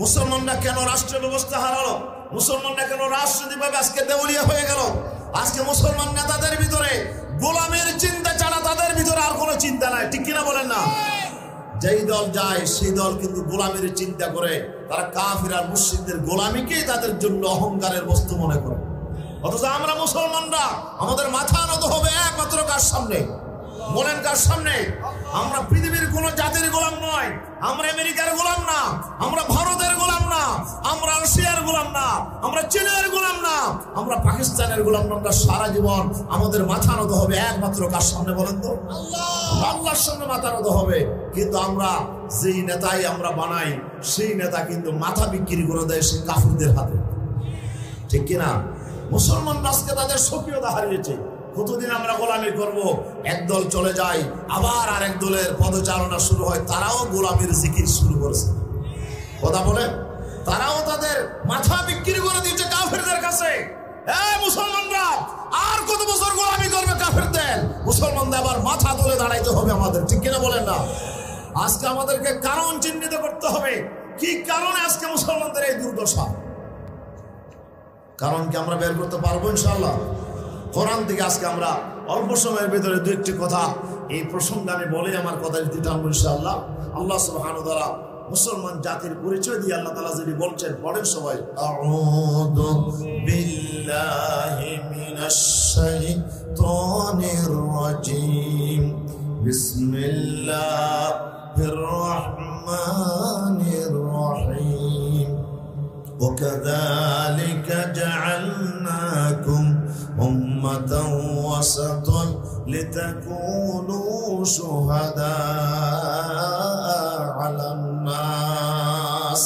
মুসলমানরা কেন রাষ্ট্র ব্যবস্থা হারালো? মুসলমানরা কেন রাষ্ট্রীয়ভাবে আজকে দেউলিয়া হয়ে গেল? আজকে মুসলমান নেতাদের ভিতরে গোলামের চিন্তা ছাড়া তাদের ভিতরে আর কোনো চিন্তা নাই, ঠিক কিনা বলেন না? যেই দল যায় সেই দল কিন্তু গোলামের চিন্তা করে। তারা কাফির আর মুশরিকদের গোলামিকেই তাদের জন্য অহংকারের বস্তু মনে করে। অথচ আমরা মুসলমানরা আমাদের মাথা নত হবে একমাত্র কার সামনে? বলেন কার সামনে? আমরা পৃথিবীর কোন জাতির গোলাম নয়, আমরা আমেরিকার গোলাম না, আমরা ভারতের গোলাম না, আমরা রাশিয়ার গোলাম না, আমরা চীনের গোলাম না, আমরা পাকিস্তানের গোলাম না। আমরা সারা জীবন আমাদের মাথা নত হবে একমাত্র কার সামনে বলেন তো? আল্লাহর সামনে মাথা নত হবে। কিন্তু আমরা যেই নেতাই আমরা বানাই সেই নেতা কিন্তু মাথা বিক্রি করে দেয় সেই কাফিরদের হাতে, ঠিক কিনা? মুসলমান আজকে তাদের সক্রিয়তা হারিয়েছে। কতদিন আমরা গোলামি করব? একদল চলে যায়, আবার আরেক দলের পদচারণা শুরু হয়, তারাও গোলামির জিকির শুরু করেছে। কথা বলে তারাও তাদের মাথা বিক্রি করে দিয়েছে কাফেরদের কাছে। মুসলমানরা আর কত বছর গোলামি করবে কাফেরদের? মুসলমানদের আবার মাথা তুলে দাঁড়াইতে হবে আমাদের, ঠিক কিনা বলেন না? আজকে আমাদেরকে কারণ চিহ্নিত করতে হবে, কি কারণে আজকে মুসলমানদের এই দুর্দশা। কারণ কি আমরা বের করতে পারবো ইনশাআল্লাহ? কোরআন থেকে আজকে আমরা অল্প সময়ের ভিতরে দু একটি কথা এই প্রসঙ্গে আমি বলে আমার কথা যদি টানবো ইনশাআল্লাহ। আল্লাহ সুবহানাহু ওয়া তাআলা মুসলমান জাতির পরিচয় দিয়ে আল্লাহ তাআলা যদি বলছেন, পড়েন সবাই, আউযু বিল্লাহি মিনাশ শাইতানির রাজীম, বিসমিল্লাহির রাহমানির রাহিম, وكذلك جعلناكم أمة وسطا لتكونوا شهداء على الناس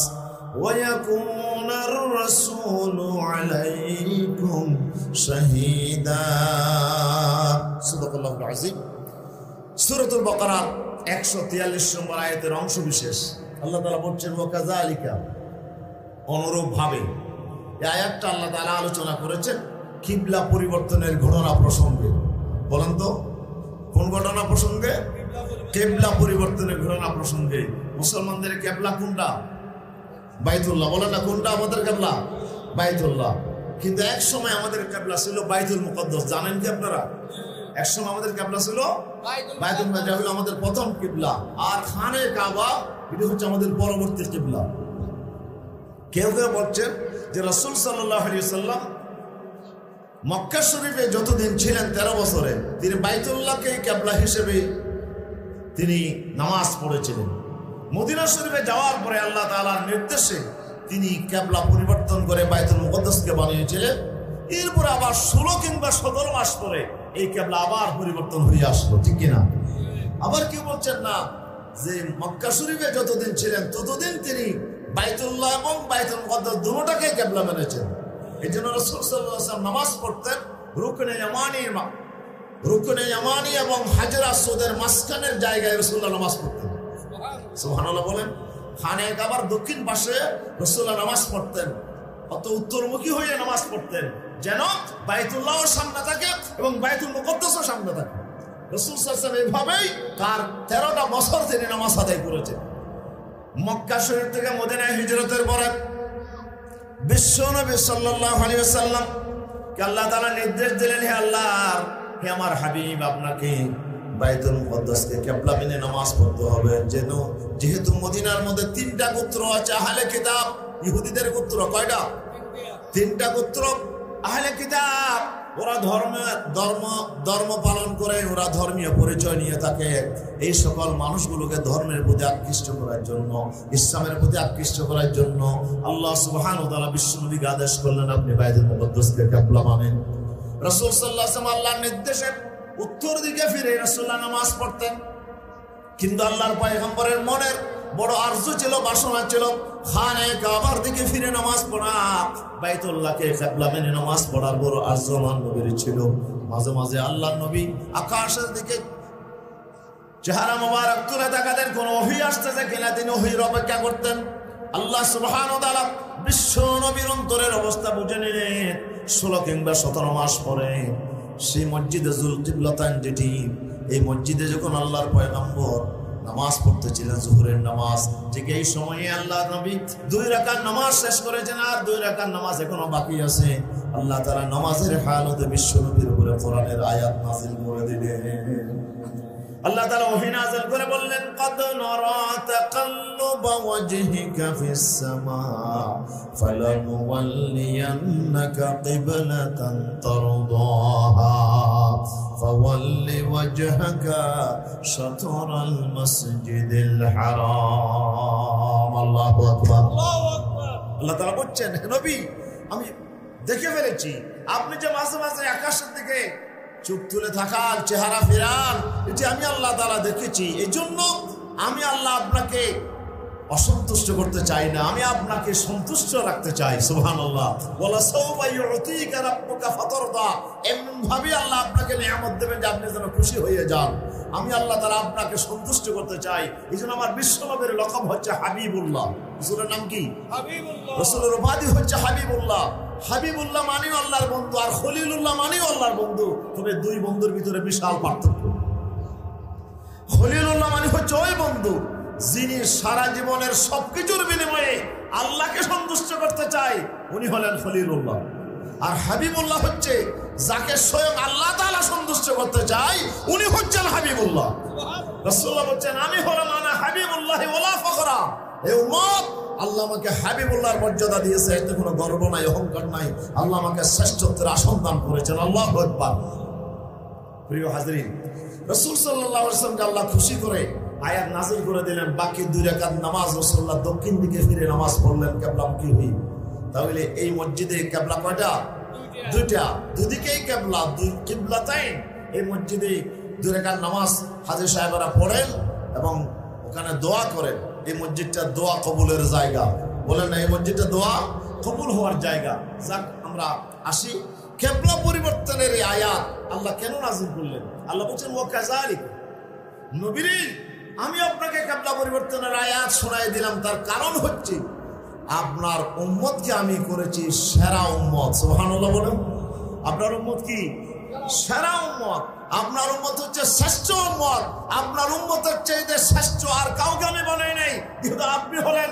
ويكون الرسول عليكم شهيدا। صدق الله العظيم। সূরাতুল বাকারা 143 নম্বর আয়াতের অংশ বিশেষ আল্লাহ তাআলা বলছেন, ওয়াকাযালিকা, অনুরূপ ভাবে। এই আয়াতটা আল্লাহ তাআলা আলোচনা করেছেন কিবলা পরিবর্তনের ঘটনা প্রসঙ্গে। বলেন তো কোন ঘটনা প্রসঙ্গে? কিবলা পরিবর্তনের ঘটনা প্রসঙ্গে। মুসলমানদের কিবলা কোনটা? বাইতুল্লাহ। বলেন না কোনটা আমাদের কিবলা? বাইতুল্লাহ। কিন্তু এক সময় আমাদের কিবলা ছিল বাইতুল মুকদ্দাস। জানেন কি আপনারা? এক সময় আমাদের কিবলা ছিল বাইতুল মুকদ্দাস, যেটা হলো আমাদের প্রথম কিবলা। আর খানে কাবা এটা হচ্ছে আমাদের পরবর্তী কিবলা। কেউ কেউ বলছেন যে রাসূল সাল্লাল্লাহু আলাইহি ওয়াসাল্লাম মক্কা শরীফে যতদিন ছিলেন 13 বছরে তিনি বাইতুল্লাহকে কিবলা হিসেবে তিনি নামাজ পড়েছিলেন। মদিনা শরীফে যাওয়ার পরে আল্লাহ তাআলার নির্দেশে তিনি কিবলা পরিবর্তন করে বাইতুল মুকদ্দাসকে বানিয়েছিলেন। এরপর আবার 16 কিংবা 17 মাস পরে এই কিবলা আবার পরিবর্তন হয়ে আসলো, ঠিক কিনা? আবার কেউ বলছেন না, যে মক্কা শরীফে যতদিন ছিলেন ততদিন তিনি বাইতুল্লাহ এবং বাইতুল মুকদ্দাস দুটোটাকে কিবলা মেনেছেন। এই জন্য রাসূল সাল্লাল্লাহু আলাইহি ওয়াসাল্লাম নামাজ পড়তেন রুকনে ইয়ামানি এবং হাজর আসওয়াদের মাঝখানের জায়গায় রাসূলুল্লাহ নামাজ পড়তেন। সুবহানাল্লাহ বলেন। খানে কাবার দক্ষিণ পাশে রাসূলুল্লাহ নামাজ পড়তেন, অত উত্তরমুখী হয়ে নামাজ পড়তেন যেন বাইতুল্লাহও সামনে থাকে এবং বাইতুল মুকদ্দাসও সামনে থাকে। রাসূল সাল্লাল্লাহু আলাইহি ওয়াসাল্লাম এইভাবেই তার 13টা বছর তিনি নামাজ আদায় করেছেন। মক্কা শরীফ থেকে মদিনায় হিজরতের পরে বিশ্বনবী সাল্লাল্লাহু আলাইহি ওয়াসাল্লাম কে আল্লাহ তাআলা নির্দেশ দিলেন, হে আল্লাহ, হে আমার হাবিব, আপনাকে বাইতুল মুকদ্দাসকে কিবলা মেনে নামাজ পড়তে হবে। যেহেতু মদিনার মধ্যে 3টা গোত্র আছে আহলে কিতাব, ইহুদিদের গোত্র কয়টা? 3টা গোত্র আহলে কিতাব। ওরা ধর্ম পালন করে, ওরা ধর্মীয় পরিচয় নিয়ে থাকে। এই সকল মানুষগুলোকে ধর্মের প্রতি আকৃষ্ট করার জন্য, ইসলামের প্রতি আকৃষ্ট করার জন্য আল্লাহ সুবহানাহু ওয়া তাআলা বিশ্বনবীকে আদেশ করলেন, আপনি বাইতুল মুকদ্দাসকে কিবলা মানেন। রাসূল সাল্লাল্লাহু আলাইহি ওয়াসাল্লাম আল্লাহর নির্দেশে উত্তর দিকে ফিরে রাসূলুল্লাহ নামাজ পড়তেন। কিন্তু আল্লাহর পয়গম্বরের মনের বড় আরজু ছিল, বাসনা ছিল খানে কাবার দিকে ফিরে নামাজ পড়া, বাইতুল্লাহকে কিবলা মেনে নামাজ পড়ার বড় আরজু আমার নবীর ছিল। মাঝে মাঝে আল্লাহর নবী আকাশের দিকে চেহারা মোবারক তুলে তাকাতেন, কোন ওহী আসতেছে কিনা তিনি ওহীর অপেক্ষা করতেন। আল্লাহ সুবহানাহু ওয়া তাআলা বিশ্ব নবীর অন্তরের অবস্থা বুঝে নিলেন। 16 কিংবা 17 মাস পরে সেই মসজিদে জুল কিবলাতান, যেটি এই মসজিদে যখন আল্লাহর পয়গম্বর নামাজ পড়তেছিলেন, যুহরের নামাজ। ঠিক এই সময়ে আল্লাহ নবী 2 রাকাত নামাজ শেষ করেছেন, আর 2 রাকাত নামাজ এখনো বাকি আছে। আল্লাহ তাআলা নামাজের হালতে বিশ্ব নবীর উপরে কোরআনের আয়াত নাযিল করে দিলেন। আল্লাহ তাআলা ওহী নাযিল করে বললেন, قد نرى تقلب وجهك في السماء فلنولينك قبلة ترضاها فول وجهك شطر المسجد الحرام الله اكبر الله اكبر। আল্লাহ তাআলা বলছেন, নবী আমি দেখে ফেলেছি আপনি যে মাঝে মাঝে আকাশের দিকে চোখ তুলে থাকার, চেহারা ফেরান, এটি আমি আল্লাহ তাআলা দেখেছি। এই জন্য আমি আল্লাহ আপনাকে অসন্তুষ্ট করতে চাই না, আমি আপনাকে সন্তুষ্ট রাখতে চাই। সুবহানাল্লাহ। ওয়ালা সাওফা ইউতিকা রাব্বুকা ফাতারদা, এমন ভাবে আল্লাহ আপনাকে নিয়ামত দেবেন যে আপনি যেন খুশি হয়ে যান। আমি আল্লাহ তাআলা আপনাকে সন্তুষ্ট করতে চাই। এই জন্য আমার বিশ্বনবীর লকব হচ্ছে হাবিবুল্লাহ। রাসূলের নাম কি? হাবিবুল্লাহ। রাসূলের উপাধি হচ্ছে হাবিবুল্লাহ। হাবিবুল্লাহ মানেও আল্লাহর বন্ধু, আর খলিলুল্লাহ মানেও আল্লাহর বন্ধু। তবে 2 বন্ধুর ভিতরে বিশাল পার্থক্য। খলিলুল্লাহ মানে হচ্ছে ওই বন্ধু যিনি সারা জীবনের সবকিছুর বিনিময়ে আল্লাহকে সন্তুষ্ট করতে চায়, উনি হলেন খলিলুল্লাহ। আর হাবিবুল্লাহ হচ্ছে যাকে স্বয়ং আল্লাহ তাআলা সন্তুষ্ট করতে চায়, উনি হচ্ছেন হাবিবুল্লাহ। রাসূলুল্লাহ বলেন, আমি হলাম আনা হাবিবুল্লাহ ওয়ালা ফখরা। এই উম্মত আল্লাহ আমাকে হাবিবুল্লাহর মর্যাদা দিয়েছে, এতে কোনো গর্ব নাই, অহংকার নাই। আল্লাহ আমাকে শ্রেষ্ঠত্বের আসন দান করেছেন। আল্লাহু আকবার। প্রিয় হাজরিন, রাসূল সাল্লাল্লাহু আলাইহি ওয়াসাল্লামকে আল্লাহ খুশি করে আয়াত নাযিল করে দিলেন। বাকি 2 রাকাত নামাজ রাসূলুল্লাহ দক্ষিণ দিকে ফিরে নামাজ পড়লেন কিবলামুখী হয়ে। তাহলে এই মসজিদে কিবলা কয়টা? 2টা। দুদিকেই কিবলা, 2 কিবলাতাইন। এই মসজিদে 2 রাকাত নামাজ হাজী সাহেবরা পড়েন এবং ওখানে দোয়া করেন। এই মসজিদটা দোয়া কবুলের জায়গা। বলেন না, এই মসজিদটা দোয়া কবুল হওয়ার জায়গা। যাক, আমরা আসি কিবলা পরিবর্তনের এই আয়াত আল্লাহ কেন নাযিল করলেন? আল্লাহ বলেন, ওয়া কাযালিক নবী, আমি আপনাকে কিবলা পরিবর্তনের আয়াত শোনাই দিলাম। তার কারণ হচ্ছে আপনার উম্মতকে আমি করেছি সেরা উম্মত। সুবহানাল্লাহ বলেন। আপনার উম্মত কি? সেরা উম্মত। আপনার উম্মত হচ্ছে শ্রেষ্ঠ উম্মত। আপনার উম্মতের চাইতে শ্রেষ্ঠ আর কাউকে আমি বানাই নাই। কিন্তু আপনি হলেন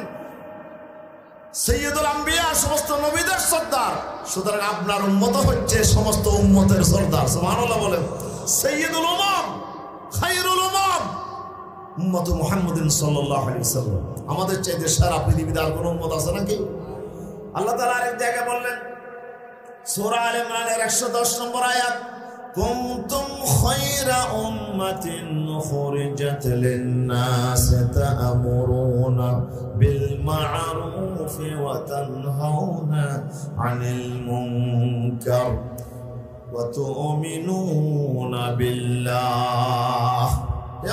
সাইয়্যিদুল আম্বিয়া, সমস্ত নবীদের সর্দার। সুতরাং আপনার উম্মত হচ্ছে সমস্ত উম্মতের সর্দার। সুবহানাল্লাহ বলেন। সাইয়্যিদুল উম্মাম, খায়রুল উম্মাম উম্মত মুহাম্মাদিন সাল্লাল্লাহু আলাইহি ওয়াসাল্লাম। আমাদের চাইতে সারা পৃথিবীতে আর কোনো উম্মত আছে নাকি? আল্লাহ তাআলা আরেক জায়গায় বললেন, সূরা আলে ইমরানের 110 নম্বর আয়াত, কুনতুম খায়রা উম্মাতিন উখরিজাত লিন-নাস তা'মুরুনা বিল মা'রুফি ওয়া তানহাউনা আনিল মুনকার ওয়া তু'মিনুনা বিল্লাহ।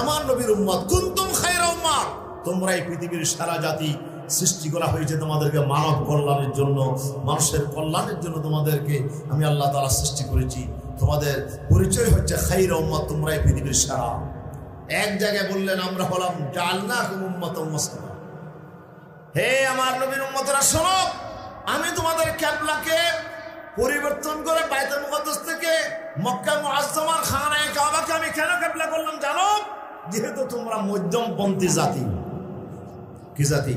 আমার নবীর উম্মত, কুনতুম খায়রা উম্মাহ, তোমরা এই পৃথিবীর সারা জাতি সৃষ্টি করা হয়েছে তোমাদেরকে মানব কল্যাণের জন্য, মানুষের কল্যাণের জন্য তোমাদেরকে আমি আল্লাহ তাআলা সৃষ্টি করেছি। তোমাদের পরিচয় হচ্ছে খায়রা উম্মাহ, তোমরা এই পৃথিবীর সেরা। এক জায়গায় বললেন, আমরা হলাম জাআলনাকুম উম্মাতান ওয়াসাতা। হে আমার নবীর উম্মতরা শোনো, আমি তোমাদের কিবলাকে পরিবর্তন করে বাইতুল মুকাদ্দাস থেকে মক্কা মুআজ্জামার খানায়ে কাবাকে আমি কেন কিবলা করলাম জানো? যেহেতু তোমরা মধ্যমপন্থী জাতি। কি জাতি?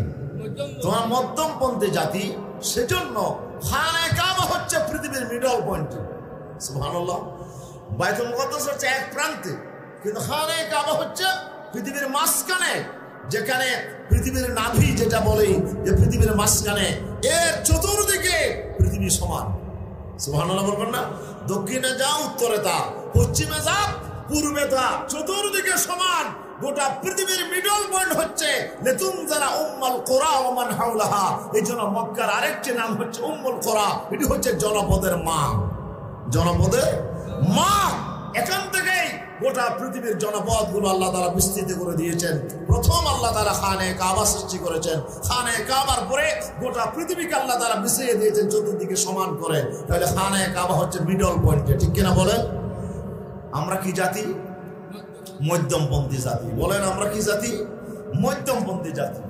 তোমরা মধ্যমপন্থী জাতি। সেজন্য খানায়ে কাবা হচ্ছে পৃথিবীর মিডল পয়েন্ট। সুবহানাল্লাহ। বাইতুল মুকাদ্দাস হচ্ছে এক প্রান্তে, কিন্তু খানায়ে কাবা হচ্ছে পৃথিবীর মাঝখানে, যেখানে পৃথিবীর নাভি যেটা বলে যে পৃথিবীর মাঝখানে, এর চতুর্দিকে পৃথিবী সমান। সুবহানাল্লাহ বলবেন না? দক্ষিণে যা, উত্তরে তা, পশ্চিমে যা, পূর্বে তা, চতুর্দিকে সমান। গোটা পৃথিবীর মিডল পয়েন্ট হচ্ছে লিতুনজিরা উম্মুল কুরা ওয়া মান হাওলাহা। এইজন্য মক্কার আরেকটি নাম হচ্ছে উম্মুল কুরা। এটি হচ্ছে জনপদের মা। জনপদের মা। এখান থেকেই গোটা পৃথিবীর জনপদগুলো আল্লাহ তাআলা বিস্তৃত করে দিয়েছেন। প্রথম আল্লাহ তাআলা খানায়ে কাবা সৃষ্টি করেছেন। খানায়ে কাবার পরে গোটা পৃথিবীকে আল্লাহ তাআলা বিছিয়ে দিয়েছেন চতুর্দিকে সমান করে। তাহলে খানায়ে কাবা হচ্ছে মিডল পয়েন্টে। ঠিক কিনা বলেন? আমরা কি জাতি? মধ্যমপন্থী জাতি। বলেন, আমরা কি জাতি? মধ্যমপন্থী জাতি।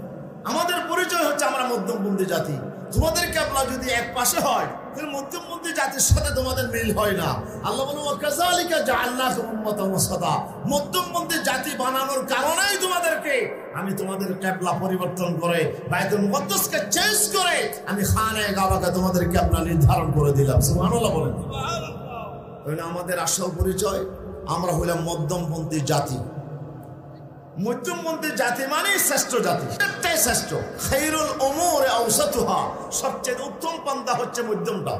আমাদের পরিচয় হচ্ছে আমরা মধ্যমপন্থী জাতি। তোমাদের ক্যাবলা যদি এক পাশে হয় তাহলে মধ্যমপন্থী জাতির সাথে তোমাদের মিল হয় না। আল্লাহ বলেন ওয়াকাযালিকা জাআলনাকুম উম্মাতান ওয়াসাতা, মধ্যমপন্থী জাতি বানানোর কারণেই তোমাদেরকে আমি তোমাদের ক্যাবলা পরিবর্তন করে বাইতুল মুকদ্দাসকে চেঞ্জ করে আমি খানায়ে কাবাকে তোমাদের ক্যাবলা নির্ধারণ করে দিলাম। সুবহানাল্লাহ বলেন। সুবহানাল্লাহ। আমাদের আসল পরিচয় আমরা হইলাম মধ্যমপন্থী জাতি। মধ্যমপন্থী জাতি মানে শ্রেষ্ঠ জাতি, একটাই শ্রেষ্ঠ। খায়রুল উমুরি আওসাতুহা, সবচেয়ে উত্তম পন্থা হচ্ছে মধ্যমটা।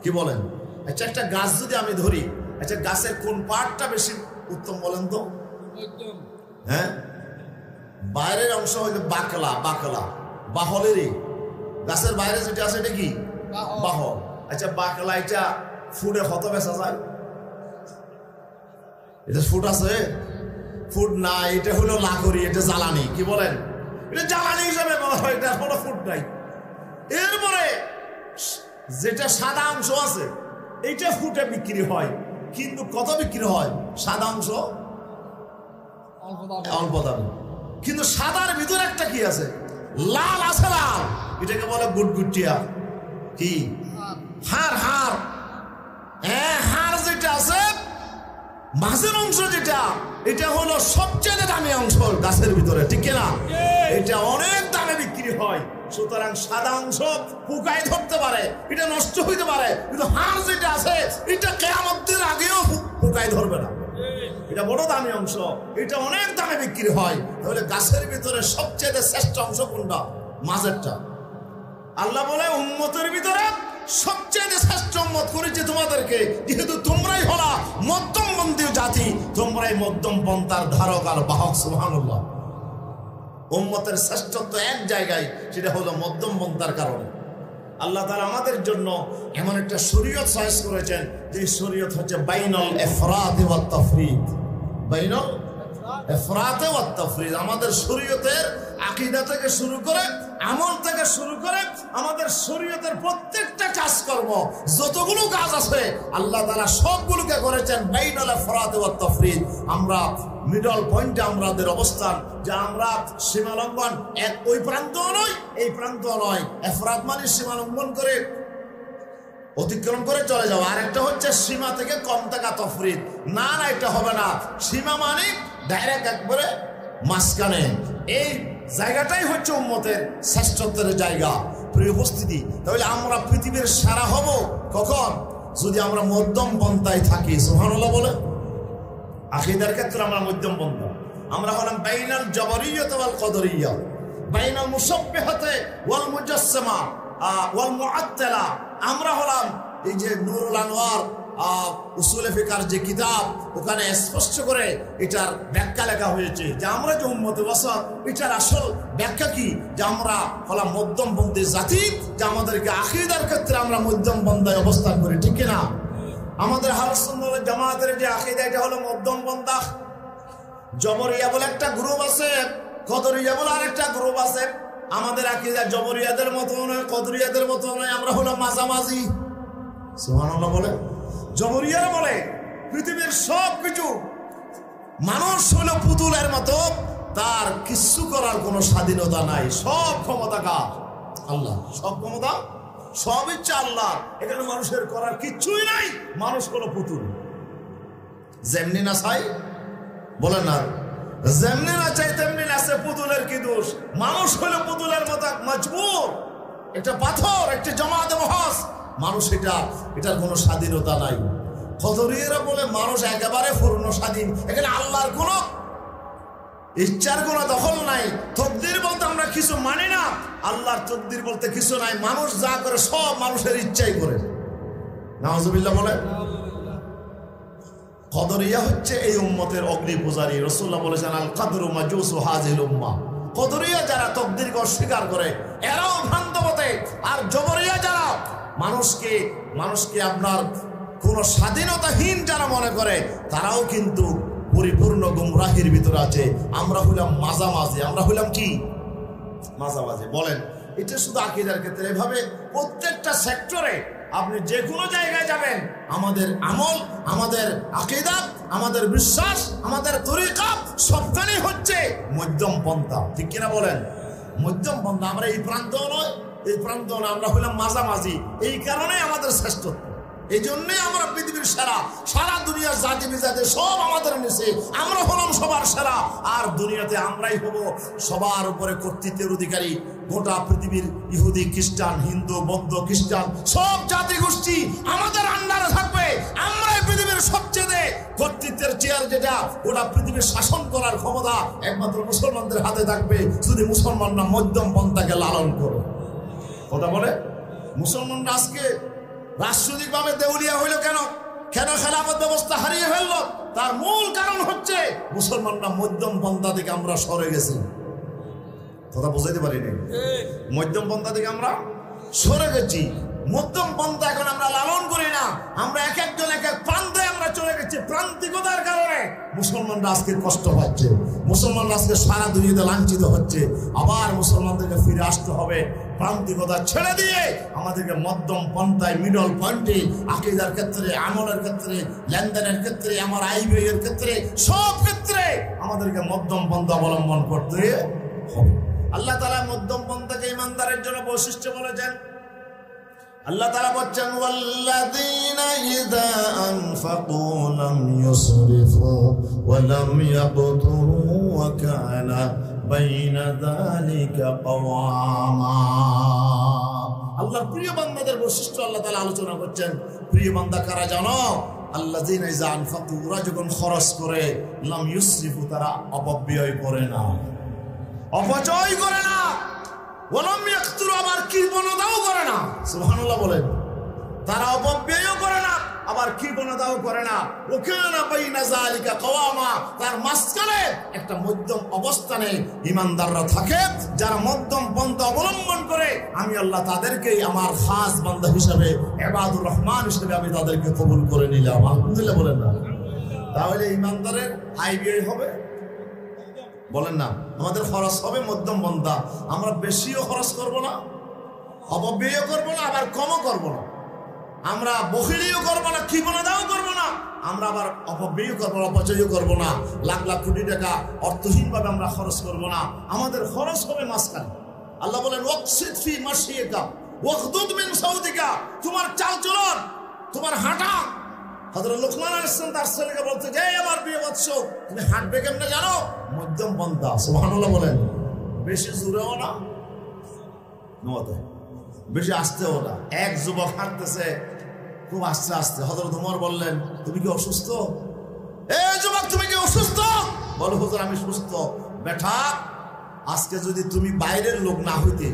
কি বলেন? আচ্ছা, একটা গাছ যদি আমি ধরি, আচ্ছা গাছের কোন পার্টটা বেশি উত্তম বলেন তো? হ্যাঁ, বাইরের অংশ হইলে বাকলা, বাকলা বাহলেরই, গাছের বাইরে যেটা আছে এটা কি? বাহল। আচ্ছা বাকলা এটা ফুডে কত বেচা যায়? এটা ফুড আছে? ফুড না, এটা হলো লাকড়ি, এটা জ্বালানি। কি বলেন? এটা জ্বালানি হিসাবে বলা হয়, এটা কোনো ফুড নাই। এরপরে যেটা সাদা অংশ আছে এইটা ফুটে বিক্রি হয়, কিন্তু কত বিক্রি হয়? সাদা অংশ অল্প দামে। কিন্তু সাদার ভিতরে একটা কি আছে? লাল আছে, লাল, এটাকে বলে গুটগুটিয়া। কি? হাড়। হাড়, হ্যাঁ, হাড় যেটা আছে মাঝের অংশ যেটা, এটা হলো সবচেয়ে দামি অংশ গাছের ভিতরে, ঠিক না? এটা অনেক দামে বিক্রি হয়। সুতরাং সাদা অংশ পোকায় ধরতে পারে, এটা নষ্ট হইতে পারে, কিন্তু হাড় যেটা আছে এটা কিয়ামতের আগেও পোকায় ধরবে না। এটা বড় দামি অংশ, এটা অনেক দামে বিক্রি হয়। তাহলে গাছের ভিতরে সবচেয়ে শ্রেষ্ঠ অংশ কোনটা? মাঝেরটা। আল্লাহ বলে উম্মতের ভিতরে সবচেয়ে শ্রেষ্ঠ উম্মত করেছে তোমাদেরকে, যেহেতু তোমরাই হলা মধ্যমপন্থী জাতি, তোমরাই মধ্যম পন্থার ধারক আর বাহক। সুবহানাল্লাহ। উম্মতের শ্রেষ্ঠত্ব এক জায়গায়, সেটা হলো মধ্যম পন্থার কারণে। আল্লাহ তাআলা আমাদের জন্য এমন একটা শরীয়ত চয়েস করেছেন, যে শরীয়ত হচ্ছে বাইনাল ইফরাত ওয়াত তাফরিদ। বাইনাল ইফরাত ওয়াত তাফরিদ। আমাদের শরীয়তের আকীদা থেকে শুরু করে, আমল থেকে শুরু করে, আমাদের শরীয়তের প্রত্যেকটা কাজকর্ম যতগুলো কাজ আছে আল্লাহ তাআলা সবগুলোকে করেছেন বাইনাল ইফরাত ওয়াত তাফরিদ। আমরা মিডল পয়েন্টে আমাদের অবস্থান, যে আমরা সীমা লঙ্ঘন এক ওই প্রান্ত নয় এই প্রান্ত নয়। ইফরাত মানে সীমা লঙ্ঘন করে অতিক্রম করে চলে যাওয়া, আর একটা হচ্ছে সীমা থেকে কম থাকা তাফরিদ। না না, এটা হবে না। সীমা মানে ডাইরেক্ট একবারে মাঝখানে। এই জায়গাটাই হচ্ছে উম্মতের শ্রেষ্ঠত্বের জায়গা। প্রিয় উপস্থিতি, তাহলে আমরা পৃথিবীর সেরা হব কখন? যদি আমরা মধ্যম পন্থায় থাকি। সুবহানাল্লাহ বলে। আকীদার ক্ষেত্রে আমরা মধ্যম পন্থা। আমরা হলাম বাইনাল জবরিয়্যাত ওয়াল কদরিয়্যা, বাইনাল মুশাব্বিহাত ওয়াল মুজাসসিমা ওয়াল মুআত্তালা। আমরা হলাম এই যে নূরুল আনওয়ার উসুলে ফিকার যে কিতাব, ওখানে স্পষ্ট করে এটার ব্যাখ্যা লেখা হয়েছে যে আমরা যে উম্মতে ওয়াসাত, এটার আসল ব্যাখ্যা কি? যে আমরা হলাম মধ্যমপন্থী জাতি, যে আমাদেরকে আকীদার ক্ষেত্রে আমরা মধ্যম পন্থায় অবস্থান করি, ঠিক না? আমাদের আহলে সুন্নাত ওয়াল জামাতের যে আকীদা, এটা হলো মধ্যম পন্থা। জবরিয়া বলে একটা গ্রুপ আছে, কদরিয়া বলে আরেকটা গ্রুপ আছে। আমাদের আকীদা জবরিয়াদের মতো নয়, কদরিয়াদের মতো নয়, আমরা হলাম মাঝামাঝি। সুবহানাল্লাহ বলে। জবরিয়ারা বলে পৃথিবীর সব কিছু মানুষ হলো পুতুলের মতো, তার কিছু করার কোনো স্বাধীনতা নাই, সব ক্ষমতা কার? আল্লাহ। সব ক্ষমতা, সব ইচ্ছা আল্লাহ, এখানে মানুষের করার কিচ্ছুই নাই। মানুষ হলো পুতুল। যেমনি না চাই, বলে না, যেমনি না চাই তেমনি নাচে, পুতুলের কি দোষ? মানুষ হলো পুতুলের মতো মজবুর, একটা পাথর, একটা জমাতে মহাজ। মানুষ এটার কোনো স্বাধীনতা নাই। কদরিয়ারা বলে মানুষ একেবারে পূর্ণ স্বাধীন, এখানে আল্লাহর কোনো ইচ্ছার কোনো দখল নাই। তকদির বলতে আমরা কিছু মানি না, আল্লাহর তকদির বলতে কিছু নাই। মানুষ যা করে সব মানুষের ইচ্ছাই করে। নাউজুবিল্লাহ বলে। কদরিয়া হচ্ছে এই উম্মতের অগ্নি পূজারী। রাসূলুল্লাহ বলেছেন আল কদরু মাজুসু হাযিহিল উম্মাহ। কদরিয়া যারা তকদিরকে অস্বীকার করে এরাও ভ্রান্ত পথে, আর জবরিয়া যারা মানুষকে আপনার কোন স্বাধীনতাহীন যারা মনে করে, তারাও কিন্তু পরিপূর্ণ গুমরাহির ভিতরে আছে। আমরা হইলাম মাঝামাঝি। আমরা হইলাম কি? মাঝামাঝি। বলেন, এটা শুধু আকীদার ক্ষেত্রে, এভাবে প্রত্যেকটা সেক্টরে আপনি যে কোনো জায়গায় যাবেন, আমাদের আমল, আমাদের আকীদা, আমাদের বিশ্বাস, আমাদের তরিকা সবখানেই হচ্ছে মধ্যম পন্থা, ঠিক কিনা বলেন? মধ্যম পন্থা। আমরা এই প্রান্তও নয়, এই প্রান্তও না, আমরা হইলাম মাঝামাঝি। এই কারণে আমাদের শ্রেষ্ঠত্ব, এই জন্যই আমরা পৃথিবীর সেরা। সারা দুনিয়ার জাতি বিজাতি সব আমাদের নিচে, আমরা হলাম সবার সেরা। আর দুনিয়াতে আমরাই হব সবার উপরে কর্তৃত্বের অধিকারী। গোটা পৃথিবীর ইহুদি, খ্রিস্টান, হিন্দু, বৌদ্ধ, খ্রিস্টান সব জাতি গোষ্ঠী আমাদের আন্ডারে থাকবে। আমরাই পৃথিবীর সবচেয়ে কর্তৃত্বের চেয়ার, যেটা গোটা পৃথিবীর শাসন করার ক্ষমতা একমাত্র মুসলমানদের হাতে থাকবে, যদি মুসলমানরা মধ্যম পন্থাকে লালন করে। কথা বলে মুসলমানরা আজকে রাষ্ট্রীয়ভাবে দেউলিয়া হইল কেন? কেন খেলাফত ব্যবস্থা হারিয়ে ফেললো? তার মূল কারণ হচ্ছে মুসলমানরা মধ্যম পন্থা থেকে আমরা সরে গেছি। কথা বুঝাইতে পারিনি? মধ্যম পন্থা থেকে আমরা সরে গেছি। মধ্যম পন্থা এখন আমরা লালন করি না। আমরা এক একজন এক এক প্রান্তে আমরা চলে গেছি। প্রান্তিকতার কারণে মুসলমানরা আজকে কষ্ট পাচ্ছে, মুসলমানরা আজকে সারা দুনিয়াতে লাঞ্ছিত হচ্ছে। আবার মুসলমানদেরকে ফিরে আসতে হবে, প্রান্তিকতা ছেড়ে দিয়ে আমাদেরকে মধ্যম পন্থায়, মিডল পয়েন্টে, আকীদার ক্ষেত্রে, আমলের ক্ষেত্রে, লেনদেনের ক্ষেত্রে, আমার আয় ব্যয়ের ক্ষেত্রে, সব ক্ষেত্রে আমাদেরকে মধ্যম পন্থা অবলম্বন করতে হবে। আল্লাহ তাআলা মধ্যম পন্থাকে ঈমানদারের জন্য বৈশিষ্ট্য বলেছেন। আল্লাহ তাআলা বলেন, ওয়াল্লাযীনা ইযা আনফাকু লাম ইউসরিফু ওয়া লাম ইয়াকতুরু ওয়া কানা বাইনা যালিকা কাওয়ামা। আল্লাহর প্রিয় বান্দাদের বৈশিষ্ট্য আল্লাহ তাআলা আলোচনা করছেন। প্রিয় বান্দা কারা জানো? আল্লাযীনা ইযা আনফাকু, ওরা যখন খরচ করে, লাম ইউসরিফু, তারা অপব্যয় করে না, অপচয় করে না, ওয়ালাম ইয়াকতুরু, আবার কৃপণতাও করে না। সুবহানাল্লাহ বলেন। তারা অপব্যয়ও করে না, আবার কৃপণতাও করে না। ওয়াকানা বাইনা যালিকা কাওয়ামা, তার মাঝখানে একটা মধ্যম অবস্থানে ঈমানদাররা থাকে। যারা মধ্যম পন্থা অবলম্বন করে, আমি আল্লাহ তাদেরকেই আমার খাস বান্দা হিসেবে, ইবাদুর রহমান হিসেবে আমি তাদেরকে কবুল করে নিলাম। আলহামদুলিল্লাহ বলেন না? তাহলে ঈমানদারের আয় ব্যয় হবে, বলেন না? আমাদের খরচ হবে মধ্যম পন্থা। আমরা বেশিও খরচ করব না, অপব্যয়ও করব না, আবার কমও করব না। আমরা বখিলিও করব না, কৃপণতাও করব না, আমরা আবার অপব্যয়ও করব না, অপচয়ও করব না। লাখ লাখ কোটি টাকা অর্থহীনভাবে আমরা খরচ করব না। আমাদের খরচ হবে মাঝখানে। আল্লাহ বলেন, ওয়াকসিদ ফি মাশিয়াকা ওয়াগদুদ মিন সাউতিকা, তোমার চালচলন, তোমার হাঁটা। হযরত লুকমান আলাইহিস সালাম তার ছেলেকে বলতে, যে আমার প্রিয় বৎস, তুমি হাঁটবে কেমনে জানো? মধ্যম পন্থা। সুবহানাল্লাহ বলেন। বেশি জোরেও না, বেশি আস্তেও না। এক যুবক হাঁটতেছে খুব আস্তে আস্তে। হযরত ওমর বললেন, তুমি কি অসুস্থ? এই যুবক, তুমি কি অসুস্থ? বলো, হুজুর আমি সুস্থ। বেটা, আজকে যদি তুমি বাইরের লোক না হইতে,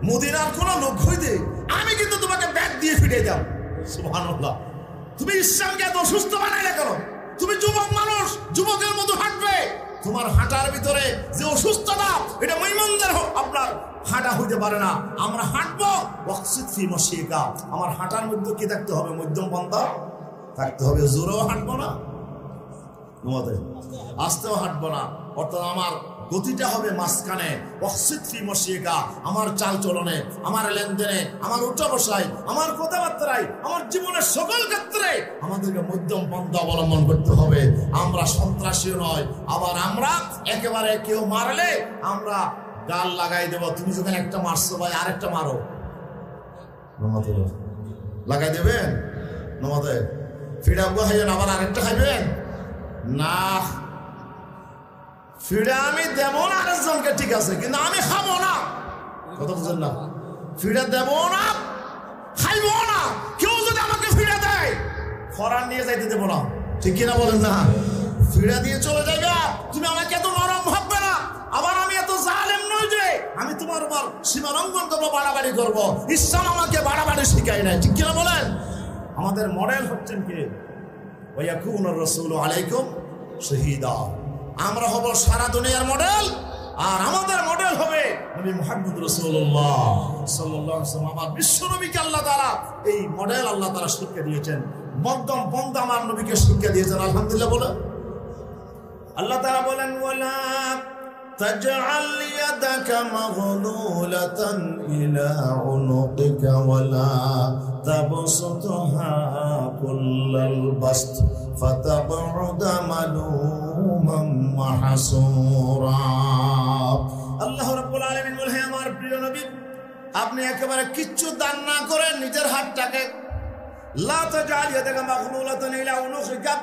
মদিনার কোন লোক হইতে, আমি কিন্তু তোমাকে ব্যাগ দিয়ে ফিরে দাও। সুবহানাল্লাহ। তুমি ইসলামকে এত অসুস্থ বানাইলে কেন? তুমি যুবক মানুষ, যুবকের মতো হাঁটবে। তোমার হাঁটার ভিতরে যে অসুস্থতা, এটা ঈমানদার আপনার হাঁটা হইতে পারে না। আমরা হাঁটবো ওয়াকসিদ ফি মাশিকা, আমার হাঁটার মধ্যে কি থাকতে হবে? মধ্যম পন্থা থাকতে হবে। জোরেও হাঁটবো না, আস্তেও হাঁটবো না। অর্থাৎ আমার গতিটা হবে মাঝখানে। ওয়াকসিদ ফি মাশিকা, আমার চাল চলনে, আমার লেনদেনে, আমার উঠা বসায়, আমার কথাবার্তায়, আমার জীবনের সকল ক্ষেত্রে আমাদেরকে মধ্যম পন্থা অবলম্বন করতে হবে। আমরা সন্ত্রাসীও নয়, আবার আমরা একেবারে কেউ মারলে আমরা গাল লাগাই দেব। তুমি যখন একটা মারছো ভাই, আরেকটা মারো, লাগাই দেবেন। নমাতে ফিডাবো খাইবেন, আবার আরেকটা খাইবেন না। ফিডা আমি দেবো না আরেকজনকে, ঠিক আছে, কিন্তু আমি খাবো না। কথা বুঝেন না? ফিডা দেবো না, খাইবো না। কেউ যদি আমাকে ফিডা দেয়, ফরান নিয়ে যাইতে দেবো না। ঠিক কিনা বলেন না? ফিডা দিয়ে চলে যাবে। তুমি আমাকে এত নরম ভাববে না। আবার আমি এত জালেম নই যে আমি তোমার উপর সীমা লঙ্ঘন করবো, বাড়াবাড়ি করবো। ইসলাম আমাকে বাড়াবাড়ি শিখাই নাই। ঠিক কিনা বলেন? আমাদের মডেল হচ্ছেন কে? ওয়ায়াকুনুর রাসূলু আলাইকুম শাহীদা। আমরা হব সারা দুনিয়ার মডেল, আর আমাদের মডেল হবে নবী মুহাম্মদ রাসূলুল্লাহ সাল্লাল্লাহু আলাইহি ওয়াসাল্লাম। আমার বিশ্ব নবীকে আল্লাহ তাআলা এই মডেল আল্লাহ তাআলা শিক্ষা দিয়েছেন। মধ্যম পন্থা আমার নবীকে শিক্ষা দিয়েছেন। আলহামদুলিল্লাহ বলে আল্লাহ তাআলা বলেন, ওয়ালা তাজআল ইয়াদাকা মাগলুলাতান ইলা উনুকিকা ওয়ালা তাবসুতহা কুল্লাল বাসত ফাতাবউদা মালুমান মাহসুরা। আল্লাহ রাব্বুল আলামিন বলেন, হে আমার প্রিয় নবী, আপনি একেবারে কিচ্ছু দান না করে নিজের হাতটাকে লা তাজআল ইয়াদাকা মাগলুলাতান ইলা উনুকিকা,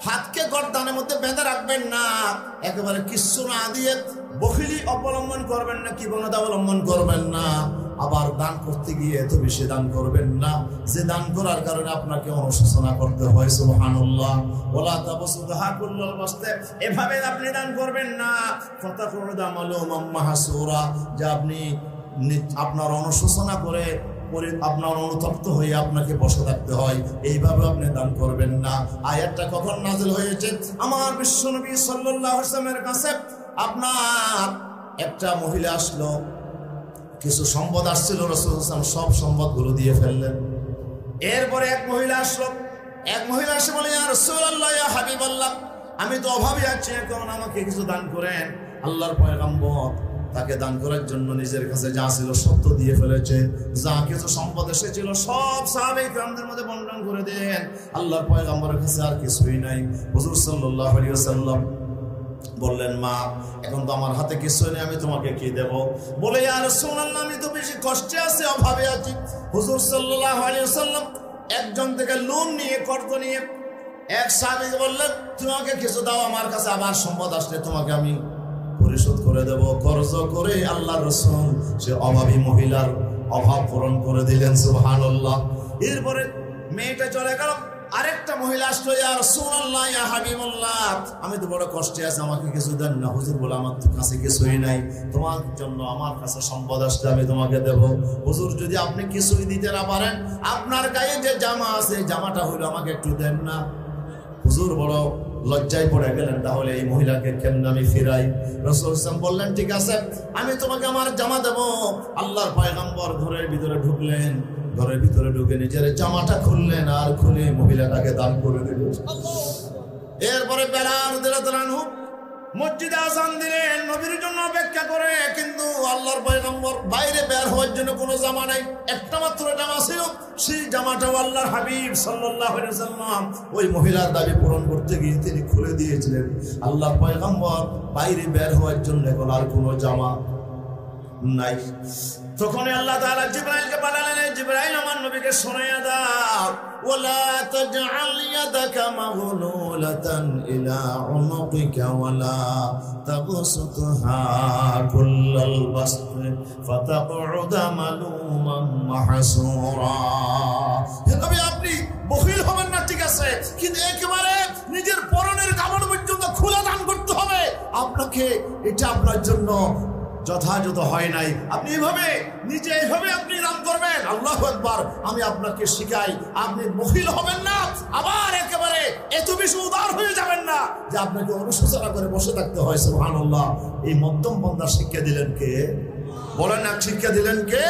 হাতকে গর্দানের মধ্যে বেঁধে রাখবেন না, একেবারে কিচ্ছু না দিয়ে বখিলি অবলম্বন করবেন না, কৃপণতা অবলম্বন করবেন না। আবার দান করতে গিয়ে এত বেশি দান করবেন না যে দান করার কারণে আপনাকে অনুশোচনা করতে হয়। সুবহানাল্লাহ। ওয়ালা তাবসুতহা কুল্লাল বাসতি, এভাবে আপনি দান করবেন না। ফাতাকুদা মালুমান মাহসুরা, যে আপনি আপনার অনুশোচনা করে আপনার অনুতপ্ত হয়ে আপনাকে বসে থাকতে হয়, এইভাবে আপনি দান করবেন না। আয়াতটা কখন নাযিল হয়েছে? আমার বিশ্বনবী সাল্লাল্লাহু আলাইহি ওয়াসাল্লামের কাছে আপনার একটা মহিলা আসলো, কিছু সম্পদ আসছিল, রাসূল সাল্লাল্লাহু আলাইহি ওয়াসাল্লাম সব সম্পদগুলো দিয়ে ফেললেন। এরপরে এক মহিলা আসলো, এক মহিলা এসে বলে, ইয়া রাসূলুল্লাহ, ইয়া হাবিবাল্লাহ, আমি তো অভাবে আছি, এখন আমাকে কিছু দান করেন। আল্লাহর পয়গম্বর তাকে দান করার জন্য নিজের কাছে যা ছিল সব তো দিয়ে ফেলেছে, যা কিছু সম্পদ এসেছিল সব সাহাবায়ে কিরামদের মধ্যে বন্টন করে দেন। আল্লাহর পয়গম্বরের কাছে আর কিছুই নাই। হুজুর সাল্লাল্লাহু আলাইহি ওয়াসাল্লাম বললেন, মা, এখন তো আমার হাতে কিছু নেই, আমি তোমাকে কি দেব? বলে, ইয়া রাসূলুল্লাহ, আমি তো বেশি কষ্টে আছি, অভাবে আছি। হুজুর সাল্লাল্লাহু আলাইহি ওয়াসাল্লাম একজন থেকে লোন নিয়ে, কর্জ নিয়ে এক সাহাবীকে বললেন, তুমি আমাকে কিছু দাও, আমার কাছে আবার সম্পদ আসলে তোমাকে আমি পরিশোধ করে দেব। কর্জ করে আল্লাহর রাসূল সে অভাবী মহিলার অভাব পূরণ করে দিলেন। সুবহানাল্লাহ। এরপরে মেয়েটা চলে গেল, আরেকটা মহিলা আসলো, ইয়া রাসূলুল্লাহ, ইয়া হাবিবাল্লাহ, আমি তো বড় কষ্টে আছি, আমাকে কিছু দেন না। হুজুর বলে, আমার কাছে কিছুই নাই, তোমার জন্য আমার কাছে সম্পদ আসলে আমি তোমাকে দেব। হুজুর, যদি আপনি কিছুই দিতে না পারেন, আপনার গায়ে যে জামা আছে জামাটা হইলো আমাকে একটু দেন না। হুজুর বড় লজ্জায় পড়ে গেলেন, তাহলে এই মহিলাকে কেমন আমি ফিরাই? রাসূল সাল্লাল্লাহু বললেন, ঠিক আছে, আমি তোমাকে আমার জামা দেব। আল্লাহর পয়গম্বর ঘরের ভিতরে ঢুকলেন, ঘরের ভিতরে ঢুকে নিজের জামাটা খুললেন আর খুলে মহিলাটাকে দান করে দিলেন। এরপরে বেলাল রাদিয়াল্লাহু আনহু মসজিদে আযান দিলেন, নবীর জন্য অপেক্ষা করে, কিন্তু আল্লাহর পয়গম্বর বাইরে বের হওয়ার জন্য কোনো জামা নাই, একটা মাত্র জামা ছিল। সেই জামাটাও আল্লাহর হাবিব সাল্লাল্লাহু আলাইহি ওয়াসাল্লাম ওই মহিলার দাবি পূরণ করতে গিয়ে তিনি খুলে দিয়েছিলেন। আল্লাহর পয়গম্বর বাইরে বের হওয়ার জন্য এখন আর কোনো জামা নাই। তখন আল্লাহ তাআলা জিবরাইলকে পাঠালেন, জিবরাইল, আমার নবীকে শোনায়া দাও, ওয়ালা তাজআল ইয়াদাকা মাগলুলাতান ইলা উনুকিকা ওয়ালা তাবসুতহা কুল্লাল বাসতি ফাতাকউদা মালুমান মাহসুরা। হে নবী, আপনি বখিল হবেন না, ঠিক আছে, কিন্তু একেবারে নিজের পরনের কাপড় পর্যন্ত খুলে দান করতে হবে আপনাকে। এটা আপনার জন্য যথাযথ হয় নাই। আপনি এইভাবে নিজে এইভাবে আপনি দান করবেন। আল্লাহু আকবার। আমি আপনাকে শিখাই, আপনি বখিল হবেন না, আবার একেবারে এত বেশি উদার হয়ে যাবেন না যে আপনাকে অনুশোচনা করে বসে থাকতে হয়। সুবহানাল্লাহ। এই মধ্যম পন্থার শিক্ষা দিলেন কে? বলেন না, শিক্ষা দিলেন কে?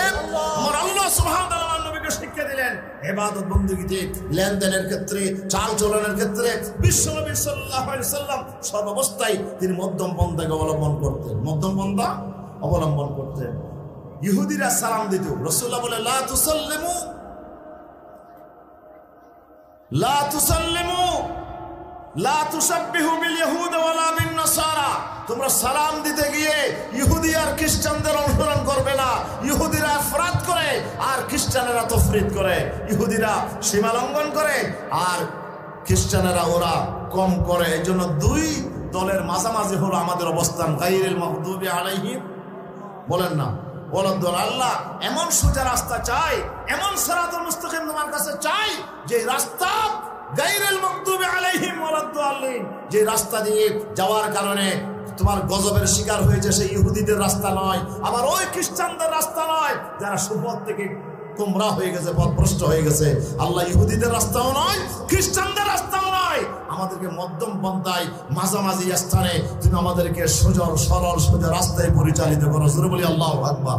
আমার আল্লাহ সুবহানাহু ওয়া তাআলা নবীকে শিক্ষা দিলেন। ইবাদত বندگিতে, লেনদেনের ক্ষেত্রে, চাল চলনের ক্ষেত্রে বিশ্বনবী সাল্লাল্লাহু আলাইহি ওয়াসাল্লাম সর্বাবস্থায় তিনি মধ্যম পন্থাকে অবলম্বন করতেন, মধ্যম পন্থা অবলম্বন করতেন। ইহুদিরা সালাম দিত, রাসূলুল্লাহ বলে, লা তুসাল্লিমু লা তুসাল্লিমু লা তুসাব্বিহু বিল ইহুদ ওয়ালা বিন নাসারা। তোমরা সালাম দিতে গিয়ে ইহুদি আর খ্রিস্টানদের অনুসরণ করবে না। ইহুদিরা ইফরাত করে আর খ্রিস্টানেরা তাফরিদ করে। ইহুদিরা সীমা লঙ্ঘন করে আর খ্রিস্টানেরা ওরা কম করে। এজন্য দুই দলের মাঝামাঝি হলো আমাদের অবস্থান। গায়রিল মাগদুবি আলাইহিম, বলেন না, ওয়ালাদ-দাল। আল্লাহ এমন সোজা রাস্তা চাই, এমন সিরাতুল মুস্তাকিম তোমার কাছে চাই, যে রাস্তা গায়রিল মাগদুবি আলাইহিম ওয়ালাদ-দাল্লিন, যে রাস্তা দিয়ে যাওয়ার কারণে তোমার গজবের শিকার হয়েছে সেই ইহুদিদের রাস্তা নয়, আবার ওই খ্রিস্টানদের রাস্তা নয় যারা সুপথ থেকে তোমরা হয়ে গেছে, পথভ্রষ্ট হয়ে গেছে। আল্লাহ ইহুদিদের রাস্তাও নয়, খ্রিস্টানদের রাস্তাও নয়। আমাদেরকে মধ্যম পন্থায়, মাঝামাঝি স্থানে তুমি আমাদেরকে সরল সোজা রাস্তায় পরিচালিত করো। জোরে বলি আল্লাহু আকবার।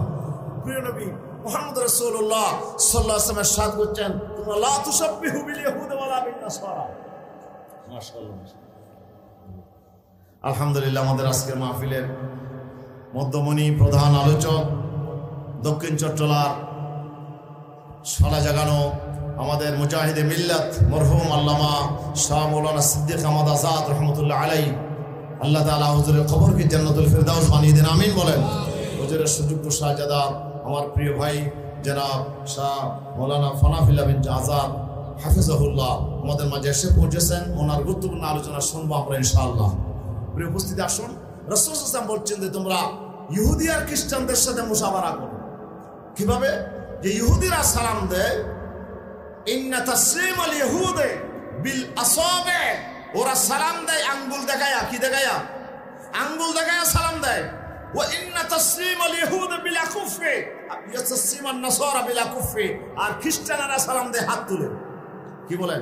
প্রিয় নবী মুহাম্মদ রাসূলুল্লাহ সাল্লাল্লাহু আলাইহি ওয়াসাল্লাম সাদ করছেন, তোমরা লা তুসাব্বিহু বিল ইহুদ ওয়ালা বিন নাসারা। মাশাআল্লাহ। আলহামদুলিল্লাহ। আমাদের আজকের মাহফিলের মধ্যমণি, প্রধান আলোচক, দক্ষিণ চট্টলার সারা জাগানো আমাদের মুজাহিদে মিল্লাত মরহুম আল্লামা শাহ মৌলানা সিদ্দিক আহমদ আজাদ রহমতুল্লাহ আলাইহি, আল্লাহ তাআলা হুজুরের কবরকে জান্নাতুল ফেরদাউস বানিয়ে দেন, আমিন বলেন। হুজুরের সুযোগ্য শাহজাদা আমার প্রিয় ভাই জনাব শাহ মৌলানা ফানাফিল্লাহ বিন আজাদ হাফিজাহুল্লাহ আমাদের মাঝে এসে পৌঁছেছেন। ওনার গুরুত্বপূর্ণ আলোচনা শুনবো আমরা ইনশাআল্লাহ। প্রিয় উপস্থিতি, আসুন। রাসূল সাল্লাল্লাহু আলাইহি ওয়াসাল্লাম বলছেন যে তোমরা ইহুদি আর খ্রিস্টানদের সাথে মুসাবারা করো। কিভাবে? যে ইহুদিরা সালাম দেয়, ইন্না তাসলিমাল ইহুদি বিল আসাবি, ওরা সালাম দেয় আঙ্গুল দেখায়া। কি দেখায়া? আঙ্গুল দেখায়া সালাম দেয়। ওয়া ইন্না তাসলিমাল ইহুদি বিল আকুফি ইয়াসলিমান নাসারা বিল আকুফি, আর খ্রিস্টানরা সালাম দেয় হাত তুলে। কি বলেন?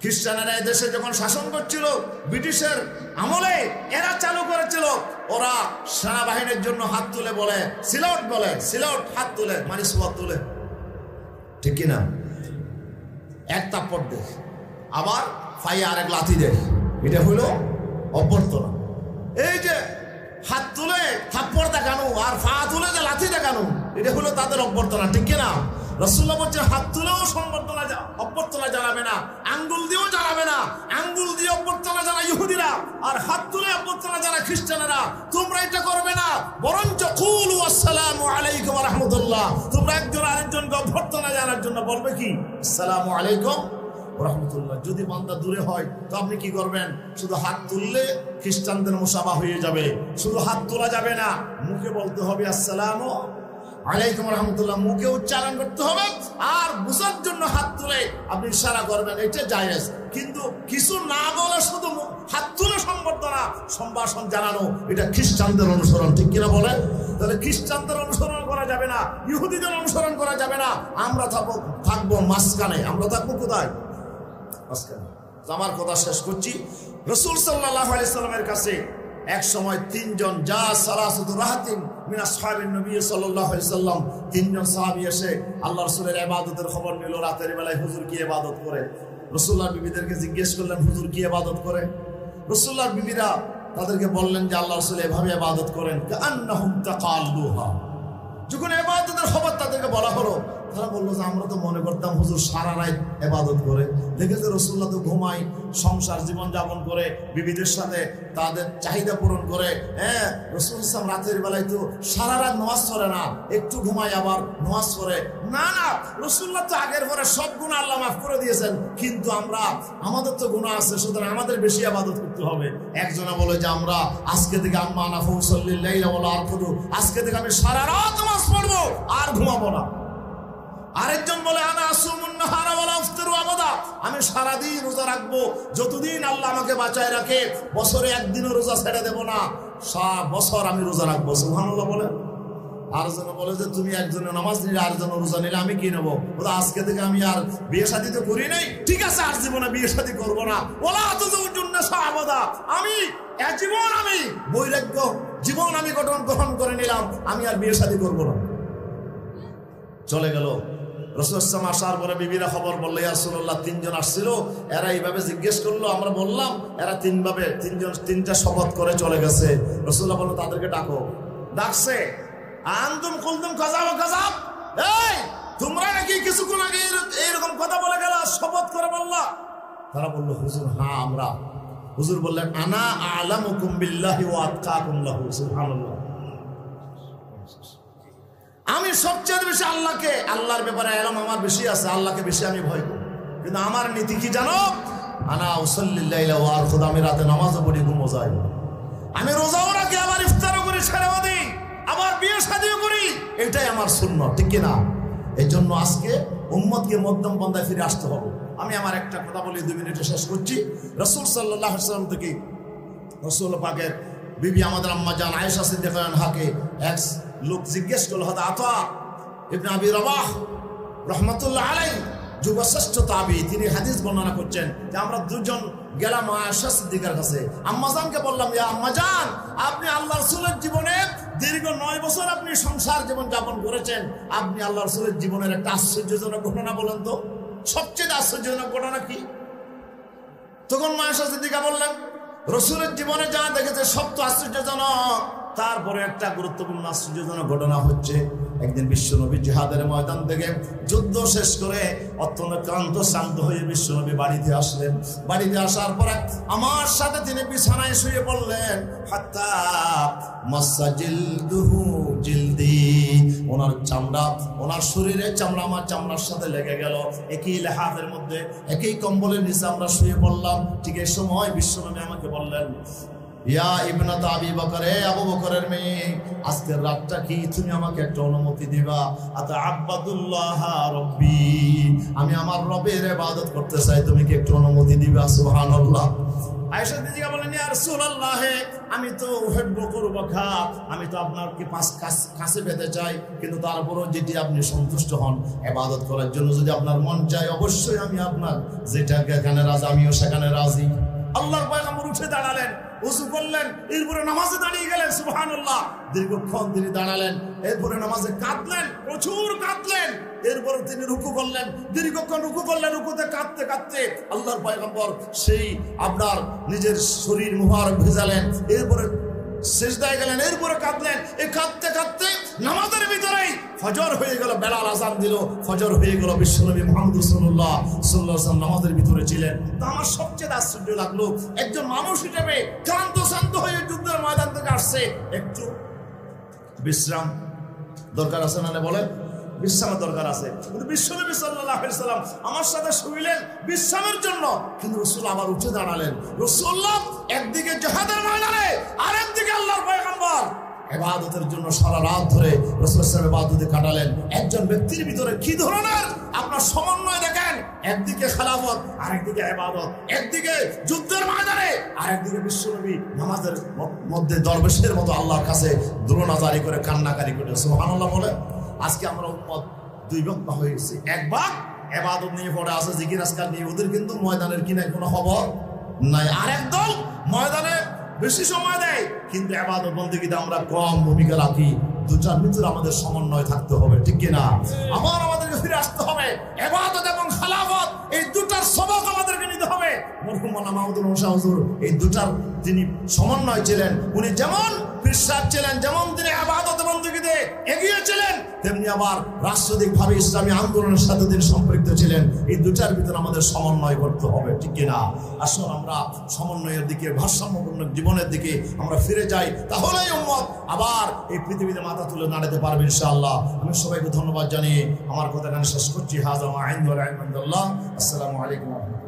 খ্রিস্টানেরা দেশে যখন শাসন করছিল ব্রিটিশের আমলে, এরা চালু করেছিল, ওরা সেনাবাহিনীর জন্য হাত তুলে বলে সিলট, বলে সিলট, হাত তুলে মানে সোয়াত তুলে, ঠিক কিনা? এক তাপ্পড় দেখ, আবার ফাইয়া আরেক লাথি দেখ, এটা হইল অভ্যর্থনা। এই যে হাত তুলে থাপ্পড় দেখানো আর ফা তুলে যে লাথি দেখানো, এটা হলো তাদের অভ্যর্থনা, ঠিক কিনা? রাসূলুল্লাহ বলছেন হাত তুলেও অভ্যর্থনা জানাবে না, আঙ্গুল দিয়েও জানাবে না। আঙ্গুল দিয়ে অভ্যর্থনা জানা ইহুদিরা, আর হাত তুলে অভ্যর্থনা জানা খ্রিস্টানেরা। তোমরা এটা করবে না, বরঞ্চ কুলু আসসালামু আলাইকুম ওয়া রাহমাতুল্লাহ। তোমরা একজন আরেকজনকে অভ্যর্থনা জানার জন্য বলবে কি? আসসালামু আলাইকুম ওয়া রাহমাতুল্লাহ। যদি বান্দা দূরে হয় তো আপনি কি করবেন? শুধু হাত তুললে খ্রিস্টানদের মুসাফা হয়ে যাবে। শুধু হাত তোলা যাবে না, মুখে বলতে হবে আসসালামু আলাইকুম রাহমাতুল্লাহ, মুখে উচ্চারণ করতে হবে। আর বুঝার জন্য হাত তুলে আপনি ইশারা করবেন, এটা জায়েজ। কিন্তু কিছু না বলে শুধু হাত তুলে সম্ভাষণ জানানো, এটা খ্রিস্টানদের অনুসরণ, ঠিক কিনা বলেন? তাহলে খ্রিস্টানদের অনুসরণ করা যাবে না, ইহুদিদের অনুসরণ করা যাবে না। আমরা থাকবো মাঝখানে। আমরা থাকবো কোথায়? মাঝখানে। আমার কথা শেষ করছি। রাসূল সাল্লাল্লাহু আলাইহি সাল্লামের কাছে এক সময় তিনজন যা সালাসাতু রাহাতিন মিন আসহাবিন নবী সাল্লাল্লাহু আলাইহি সাল্লাম, তিনজন সাহাবী এসে আল্লাহ রাসূলের ইবাদতের খবর নিল। রাতের বেলায় হুজুর কি ইবাদত করে? রাসূলুল্লাহর বিবিদেরকে জিজ্ঞেস করলেন হুজুর কি ইবাদত করে? রাসূলুল্লাহর বিবিরা তাদেরকে বললেন যে আল্লাহ রাসূল এভাবে ইবাদত করেন, কান্নাহুম তাকাল্লুহা। যখন ইবাদতের খবর তাদেরকে বলা হলো, তারা বললো যে আমরা তো মনে করতাম হুজুর সারা রাত ইবাদত করে। দেখেছে রাসূলুল্লাহ তো ঘুমায়, সংসার জীবন যাপন করে, বিবিদের সাথে তাদের চাহিদা পূরণ করে। হ্যাঁ, রাসূল সাল্লাল্লাহু আলাইহি রাতের বেলায় তো সারা রাত নামাজ পড়ে না, একটু ঘুমায় আবার নামাজ পড়ে না। না, রাসূলুল্লাহ তো আগের পরে সব গুনাহ আল্লাহ মাফ করে দিয়েছেন, কিন্তু আমাদের তো গুনাহ আছে, সুতরাং আমাদের বেশি ইবাদত করতে হবে। একজনে বলে যে আমরা আজকে থেকে আম্মা আনা ফাউসাল্লিল লাইলা ওয়ালা আরকুদু, আজকে থেকে আমি সারা রাত নামাজ পড়বো আর ঘুমাবো না। আরেকজন বলে আনা আসুমুন নাহারা ওয়ালা আফতিরু আবাদা, আমি সারাদিন রোজা রাখবো, যতদিন আল্লাহ আমাকে বাঁচায় রাখে। বছরে একদিনও রোজা ছেড়ে দেব না, সারা বছর আমি রোজা রাখবো। সুবহানাল্লাহ বলে। আরেকজন বলে যে তুমি একজনের নামাজ নিলে আরেকজন রোজা নিলে আমি কি নেবো? ওরা আজকে থেকে আমি আর বিয়ে শাদী তো করি নাই, ঠিক আছে আর জীবনে বিয়ে শাদী করবো না। ওলা তুজুন্নাসা আবাদা, আমি জীবন আমি বৈরাগ্য জীবন আমি গ্রহণ করে নিলাম, আমি আর বিয়ে শাদী করবো না। চলে গেল। রাসূল সাল্লাল্লাহু আসার পরে বিবিরা খবর বলল, ইয়া রাসূলুল্লাহ তিনজন আসছিল, এরা এইভাবে জিজ্ঞেস করলো, আমরা বললাম এরা তিনটা শপথ করে চলে গেছে। রাসূলুল্লাহ বলল তাদেরকে ডাকো। ডাকছে, আনতুম কুলতুম কাযা ওয়া কাযা, এই তোমরা নাকি কিছুক্ষণ আগে এরকম কথা বলে গেল, শপথ করে বললা? তারা বলল হুজুর হ্যাঁ আমরা। হুজুর বললেন আনা আ'লামুকুম বিল্লাহি ওয়া আতকাকুম লাহু। সুবহানাল্লাহ। আমি সবচেয়ে বেশি আল্লাহর ব্যাপারে এলম আমার বেশি আছে, আল্লাহকে বেশি আমি ভয় করি। কিন্তু আমার নীতি কি জানো? আনা উসাল্লিল লাইলা ওয়া আরকুদু, আমি রাতে নামাজও পড়ি, ঘুমও যাই, আমি রোজাও রাখি, আবার ইফতারও করি, ছেড়েও দিই, আবার বিয়ে শাদীও করি। এটাই আমার সুন্নাত, ঠিক কিনা? এই জন্য আজকে উম্মতকে মধ্যম পন্থায় ফিরে আসতে হবে। আমি আমার একটা কথা বলি, 2 মিনিটে শেষ করছি। রাসূল সাল্লাল্লাহু আলাইহি ওয়াসাল্লাম থেকে রাসূল পাকের বিবি আমাদের আম্মা জান আয়েশা সিদ্দিকা আনহাকে এক লোক জিজ্ঞেস করল, হযরত আতা ইবনে আবি রাবাহ রাহমাতুল্লাহ আলাইহি, যুগশ্রেষ্ঠ তাবী, তিনি হাদিস বর্ণনা করছেন যে আমরা দুজন গেলাম আয়েশা সিদ্দিকার কাছে। আম্মাজানকে বললাম, ইয়া আম্মাজান, আপনি আল্লাহ রাসূলের জীবনে দীর্ঘ 9 বছর আপনি সংসার জীবন যাপন করেছেন, আপনি আল্লাহ রাসূলের জীবনের একটা আশ্চর্যজনক ঘটনা বলেন তো, সবচেয়ে আশ্চর্যজনক ঘটনা কি? তখন আয়েশা সিদ্দিকা বললেন, রাসূলের জীবনে যা দেখেছে সব তো আশ্চর্যজনক, তারপরে একটা গুরুত্বপূর্ণ আশ্চর্যজনক ঘটনা হচ্ছে একদিন বিশ্বনবী জিহাদের ময়দান থেকে যুদ্ধ শেষ করে অত্যন্ত ক্লান্ত শান্ত হয়ে বিশ্বনবী বাড়িতে আসলেন। বাড়িতে আসার পরে আমার সাথে তিনি বিছানায় শুয়ে পড়লেন। হাত্তা মাসা জিলদুহু জিলদি, ওনার চামড়া, ওনার শরীরের চামড়া আমার চামড়ার সাথে লেগে গেল। একই লেহাফের মধ্যে, একই কম্বলের নিচে আমরা শুয়ে পড়লাম। ঠিক এই সময় বিশ্বনবী আমাকে বললেন, ইয়া ইবনাত আবি বকর, আবু বকরের মেয়ে, আজকের রাতটা কি তুমি আমাকে একটা অনুমতি দিবা? আতা আব্বাদুল্লাহ রব্বি, আমি আমার রবের ইবাদত করতে চাই, তুমি কি একটু অনুমতি দিবা? সুবহানাল্লাহ। আয়েশা দিদিকে বলেন, ইয়া রাসূলুল্লাহ, আমি তো উহুদ বকর বখা, আমি তো আপনাকে কাছে পেতে চাই, কিন্তু তারপরও যেটি আপনি সন্তুষ্ট হন ইবাদত করার জন্য যদি আপনার মন চায়, অবশ্যই আমি আপনার যেটা এখানে রাজি, আমিও সেখানে রাজি। আল্লাহর পয়গম্বর উঠে দাঁড়ালেন, ওযু করলেন, এরপরে নামাজে দাঁড়িয়ে গেলেন। সুবহানাল্লাহ। দীর্ঘক্ষণ তিনি দাঁড়ালেন, এরপরে নামাজে কাঁদলেন, প্রচুর কাঁদলেন। এরপরে তিনি রুকু করলেন, দীর্ঘক্ষণ রুকু করলেন। রুকুতে কাঁদতে কাঁদতে আল্লাহর পয়গম্বর সেই আপনার নিজের শরীর মুবারক ভেজালেন। এরপরে সিজদায় গেলেন, এরপরে কাঁদলেন। এই কাঁদতে কাঁদতে নামাজের ভিতরেই ফজর হয়ে গেল। বেলাল আযান দিল, ফজর হয়ে গেল। বিশ্বনবী মুহাম্মদ রাসূলুল্লাহ সাল্লাল্লাহু আলাইহি ওয়াসাল্লাম নামাজের ভিতরে ছিলেন। তো আমার সবচেয়ে আশ্চর্য লাগলো, একজন মানুষ হিসেবে ক্লান্ত শান্ত হয়ে যুদ্ধের ময়দান থেকে আসছে, একটু বিশ্রাম দরকার আছে না? বলেন, বিশ্রামের দরকার আছে। কিন্তু বিশ্বনবী সাল্লাল্লাহু আলাইহি ওয়াসাল্লাম আমার সাথে শুইলেন বিশ্রামের জন্য, কিন্তু রাসূল আবার উঠে দাঁড়ালেন। রাসূলুল্লাহ একদিকে জিহাদের ময়দানে, আর একদিকে আল্লাহর পয়গম্বর ইবাদতের জন্য সারা রাত ধরে রাসূল সাল্লাল্লাহু আলাইহি ওয়াসাল্লাম ইবাদতে কাটালেন। একজন ব্যক্তির ভিতরে কি ধরনের আপনার সমন্বয় দেখেন, একদিকে খেলাফত, আরেকদিকে ইবাদত, একদিকে যুদ্ধের ময়দানে, আরেকদিকে বিশ্বনবী নামাজের মধ্যে দরবেশের মতো আল্লাহর কাছে দ্রোণাজারি করে কান্নাকারি করে। সুবহানাল্লাহ বলে। আজকে আমরা উম্মত দুই ভাগ হয়ে গেছি। এক ভাগ ইবাদত নিয়ে পড়ে আছে, জিকির আজকার নিয়ে, ওদের কিন্তু ময়দানের কিনা কোনো খবর নাই। আরেক দল ময়দানে বেশি সময় দেয়, কিন্তু ইবাদত বন্দেগীতে আমরা কম ভূমিকা রাখি। দুটার ভিতরে আমাদের সমন্বয় থাকতে হবে, ঠিক কিনা? আবার আমাদেরকে ফিরে আসতে হবে। ইবাদত এবং খেলাফত, এই দুটার সবক আমাদেরকে নিতে হবে। মরহুম মাওলানা মাহমুদুল মুশা হুজুর এই দুটার তিনি সমন্বয় ছিলেন। উনি যেমন পীর সাহেব ছিলেন, যেমন তিনি ইবাদত বন্দেগীতে এগিয়ে ছিলেন, তেমনি আবার রাষ্ট্রীয়ভাবে ইসলামী আন্দোলনের সাথে তিনি সম্পৃক্ত ছিলেন। এই দুটার ভিতরে আমাদের সমন্বয় করতে হবে, ঠিক কিনা? আসুন আমরা সমন্বয়ের দিকে, ভারসাম্যপূর্ণ জীবনের দিকে আমরা ফিরে যাই, তাহলেই উম্মত আবার এই পৃথিবীতে মাথা তুলে দাঁড়াতে পারবে ইনশাআল্লাহ। আমি সবাইকে ধন্যবাদ জানিয়ে আমার কথা শেষ করছি। হাযা মা ইনদাল্লাহ। আসসালামু আলাইকুম।